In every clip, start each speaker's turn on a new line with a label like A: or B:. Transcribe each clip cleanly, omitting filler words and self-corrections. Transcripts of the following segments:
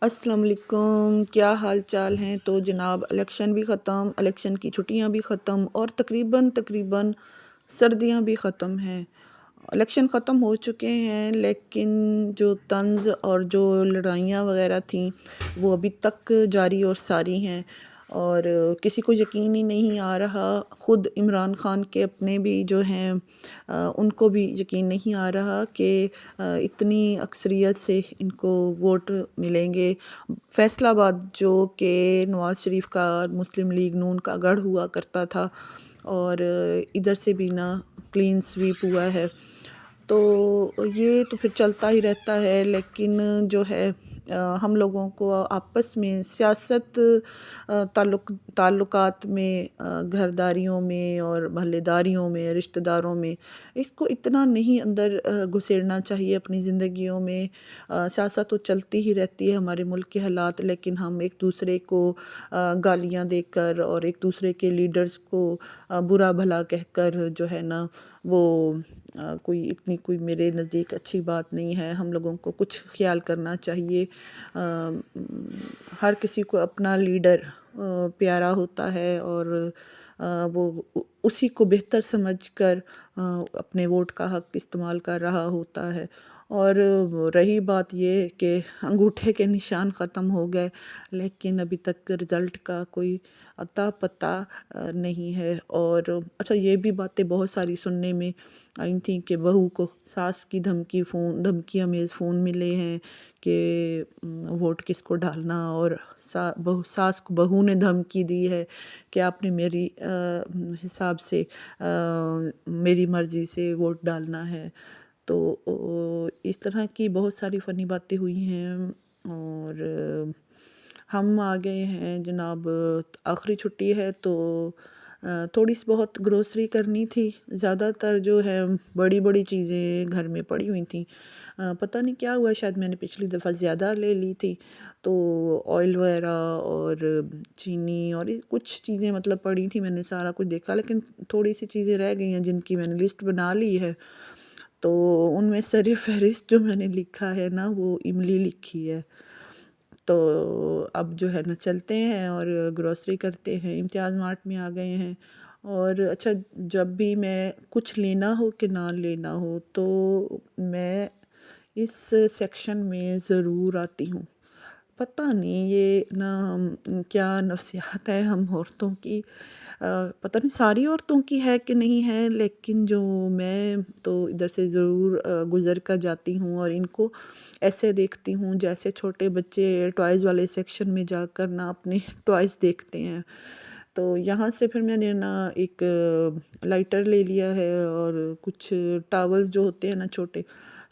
A: السلام علیکم، کیا حال چال ہیں؟ تو جناب الیکشن بھی ختم، الیکشن کی چھٹیاں بھی ختم اور تقریباً سردیاں بھی ختم ہیں۔ الیکشن ختم ہو چکے ہیں لیکن جو طنز اور جو لڑائیاں وغیرہ تھیں وہ ابھی تک جاری اور ساری ہیں، اور کسی کو یقین ہی نہیں آ رہا۔ خود عمران خان کے اپنے بھی جو ہیں ان کو بھی یقین نہیں آ رہا کہ اتنی اکثریت سے ان کو ووٹ ملیں گے۔ فیصل آباد جو کہ نواز شریف کا مسلم لیگ نون کا گڑھ ہوا کرتا تھا، اور ادھر سے بھی نا کلین سویپ ہوا ہے، تو یہ تو پھر چلتا ہی رہتا ہے۔ لیکن جو ہے ہم لوگوں کو آپس میں سیاست، تعلقات میں، گھرداریوں میں اور محلے داریوں میں، رشتہ داروں میں اس کو اتنا نہیں اندر گھسیڑنا چاہیے اپنی زندگیوں میں۔ سیاست تو چلتی ہی رہتی ہے، ہمارے ملک کے حالات، لیکن ہم ایک دوسرے کو گالیاں دے کر اور ایک دوسرے کے لیڈرز کو برا بھلا کہہ کر جو ہے نا وہ کوئی میرے نزدیک اچھی بات نہیں ہے۔ ہم لوگوں کو کچھ خیال کرنا چاہیے۔ ہر کسی کو اپنا لیڈر پیارا ہوتا ہے، اور وہ اسی کو بہتر سمجھ کر اپنے ووٹ کا حق استعمال کر رہا ہوتا ہے۔ اور رہی بات یہ کہ انگوٹھے کے نشان ختم ہو گئے، لیکن ابھی تک رزلٹ کا کوئی اتا پتہ نہیں ہے۔ اور اچھا، یہ بھی باتیں بہت ساری سننے میں آئی تھیں کہ بہو کو ساس کی دھمکی امیز فون ملے ہیں کہ ووٹ کس کو ڈالنا، اور ساس کو بہو نے دھمکی دی ہے کہ آپ نے میری حساب سے میری مرضی سے ووٹ ڈالنا ہے۔ تو اس طرح کی بہت ساری فنی باتیں ہوئی ہیں، اور ہم آ گئے ہیں جناب، آخری چھٹی ہے تو تھوڑی سی بہت گروسری کرنی تھی۔ زیادہ تر جو ہے بڑی بڑی چیزیں گھر میں پڑی ہوئی تھیں، پتہ نہیں کیا ہوا، شاید میں نے پچھلی دفعہ زیادہ لے لی تھی، تو آئل وغیرہ اور چینی اور کچھ چیزیں مطلب پڑی تھیں، میں نے سارا کچھ دیکھا، لیکن تھوڑی سی چیزیں رہ گئی ہیں جن کی میں نے لسٹ بنا لی ہے۔ تو ان میں سر فہرست جو میں نے لکھا ہے نا وہ املی لکھی ہے۔ تو اب جو ہے نا چلتے ہیں اور گروسری کرتے ہیں۔ امتیاز مارٹ میں آ گئے ہیں، اور اچھا، جب بھی میں کچھ لینا ہو کہ نہ لینا ہو تو میں اس سیکشن میں ضرور آتی ہوں۔ پتہ نہیں یہ نا کیا نفسیات ہے ہم عورتوں کی، پتہ نہیں ساری عورتوں کی ہے کہ نہیں ہے، لیکن جو میں تو ادھر سے ضرور گزر کر جاتی ہوں اور ان کو ایسے دیکھتی ہوں جیسے چھوٹے بچے ٹوائز والے سیکشن میں جا کر نا اپنے ٹوائز دیکھتے ہیں۔ تو یہاں سے پھر میں نے نا ایک لائٹر لے لیا ہے، اور کچھ ٹاول جو ہوتے ہیں نا چھوٹے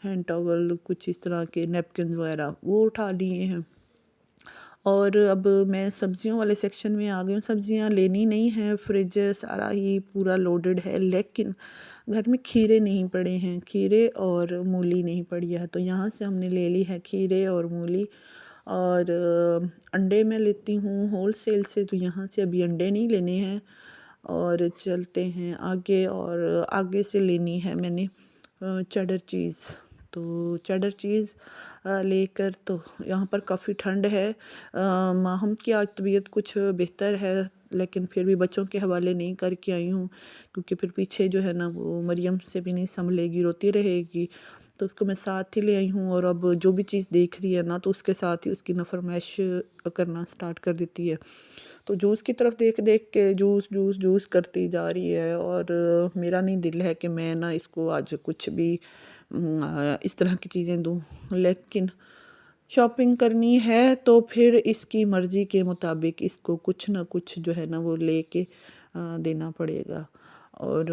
A: ہینڈ ٹاول، کچھ اس طرح کے نیپکنز وغیرہ وہ اٹھا لیے ہیں۔ اور اب میں سبزیوں والے سیکشن میں آ گئی ہوں۔ سبزیاں لینی نہیں ہیں، فریج سارا ہی پورا لوڈڈ ہے، لیکن گھر میں کھیرے نہیں پڑے ہیں، کھیرے اور مولی نہیں پڑی ہے، تو یہاں سے ہم نے لے لی ہے کھیرے اور مولی۔ اور انڈے میں لیتی ہوں ہول سیل سے، تو یہاں سے ابھی انڈے نہیں لینے ہیں، اور چلتے ہیں آگے۔ اور آگے سے لینی ہے میں نے چیڈر چیز، تو چیڈر چیز لے کر، تو یہاں پر کافی ٹھنڈ ہے، ماہم کی آج طبیعت کچھ بہتر ہے، لیکن پھر بھی بچوں کے حوالے نہیں کر کے آئی ہوں، کیونکہ پھر پیچھے جو ہے نا وہ مریم سے بھی نہیں سنبھلے گی، روتی رہے گی، تو اس کو میں ساتھ ہی لے آئی ہوں۔ اور اب جو بھی چیز دیکھ رہی ہے نا تو اس کے ساتھ ہی اس کی فرمائش کرنا سٹارٹ کر دیتی ہے، تو جوس کی طرف دیکھ دیکھ کے جوس جوس جوس کرتی جا رہی ہے، اور میرا نہیں دل ہے کہ میں نا اس کو آج کچھ بھی اس طرح کی چیزیں دوں، لیکن شاپنگ کرنی ہے تو پھر اس کی مرضی کے مطابق اس کو کچھ نہ کچھ جو ہے نا وہ لے کے دینا پڑے گا۔ اور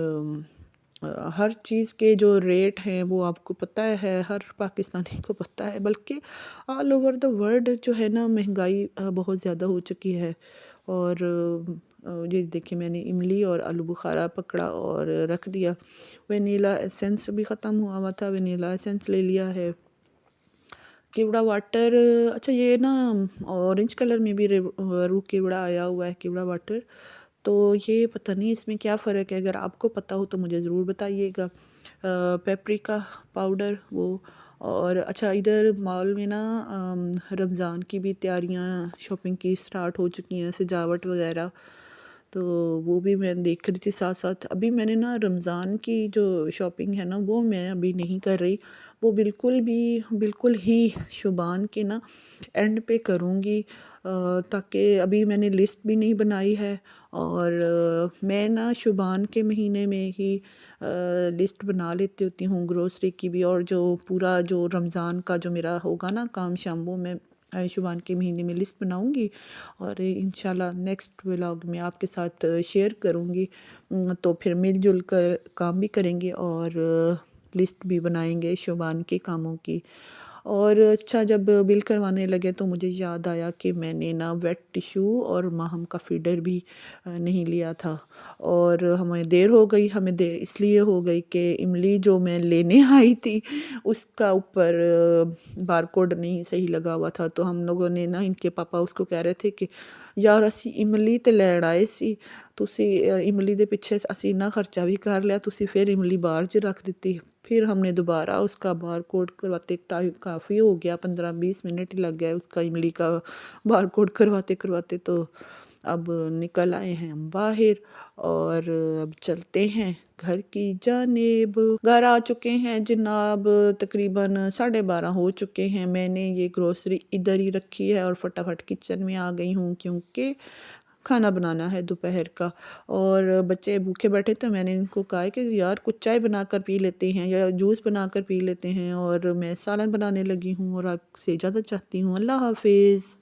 A: ہر چیز کے جو ریٹ ہیں وہ آپ کو پتہ ہے، ہر پاکستانی کو پتہ ہے، بلکہ آل اوور دا ورلڈ جو ہے نا مہنگائی بہت زیادہ ہو چکی ہے۔ اور یہ دیکھیں، میں نے املی اور آلو بخارا پکڑا اور رکھ دیا۔ وینیلا ایسنس بھی ختم ہوا تھا، وینیلا ایسنس لے لیا ہے۔ کیوڑا واٹر، اچھا یہ نا اورنج کلر میں بھی روح کیوڑا آیا ہوا ہے، کیوڑا واٹر، تو یہ پتہ نہیں اس میں کیا فرق ہے، اگر آپ کو پتہ ہو تو مجھے ضرور بتائیے گا۔ پیپریکا پاؤڈر وہ، اور اچھا ادھر مال میں نا رمضان کی بھی تیاریاں شاپنگ کی سٹارٹ ہو چکی ہیں، سجاوٹ وغیرہ، تو وہ بھی میں دیکھ رہی تھی ساتھ ساتھ۔ ابھی میں نے نا رمضان کی جو شاپنگ ہے نا وہ میں ابھی نہیں کر رہی، وہ بالکل ہی شعبان کے نا اینڈ پہ کروں گی، تاکہ ابھی میں نے لسٹ بھی نہیں بنائی ہے، اور میں نا شعبان کے مہینے میں ہی لسٹ بنا لیتی ہوتی ہوں گروسری کی بھی، اور جو پورا جو رمضان کا جو میرا ہوگا نا کام شام، وہ میں شعبان کے مہینے میں لسٹ بناؤں گی، اور انشاءاللہ نیکسٹ ولاگ میں آپ کے ساتھ شیئر کروں گی، تو پھر مل جل کر کام بھی کریں گے اور لسٹ بھی بنائیں گے شعبان کے کاموں کی۔ اور اچھا جب بل کروانے لگے تو مجھے یاد آیا کہ میں نے نا ویٹ ٹیشو اور ماہم کا فیڈر بھی نہیں لیا تھا، اور ہمیں دیر ہو گئی، ہمیں دیر اس لیے ہو گئی کہ املی جو میں لینے آئی تھی اس کا اوپر بار کوڈ نہیں صحیح لگا ہوا تھا، تو ہم لوگوں نے نا، ان کے پاپا اس کو کہہ رہے تھے کہ یار اسی املی تے لیਣ ਆਏ ਸੀ ਤੁਸੀਂ املی دے پیچھے اسی نا خرچہ بھی کر لیا، ਤੁਸੀਂ پھر املی باہر چ رکھ دیتی۔ پھر ہم نے دوبارہ اس کا بار کوڈ کرواتے، ٹائم کافی ہو گیا، 15-20 منٹ ہی لگ گیا اس کا املی کا بار کوڈ کرواتے، تو اب نکل آئے ہیں ہم باہر، اور اب چلتے ہیں گھر کی جانب۔ گھر آ چکے ہیں جناب، تقریباً 12:30 ہو چکے ہیں۔ میں نے یہ گروسری ادھر ہی رکھی ہے اور فٹافٹ کچن میں آ گئی ہوں، کیونکہ کھانا بنانا ہے دوپہر کا، اور بچے بھوکے بیٹھے تو میں نے ان کو کہا کہ یار کچھ چائے بنا کر پی لیتے ہیں یا جوس بنا کر پی لیتے ہیں، اور میں سالن بنانے لگی ہوں، اور آپ سے اجازت چاہتی ہوں۔ اللہ حافظ۔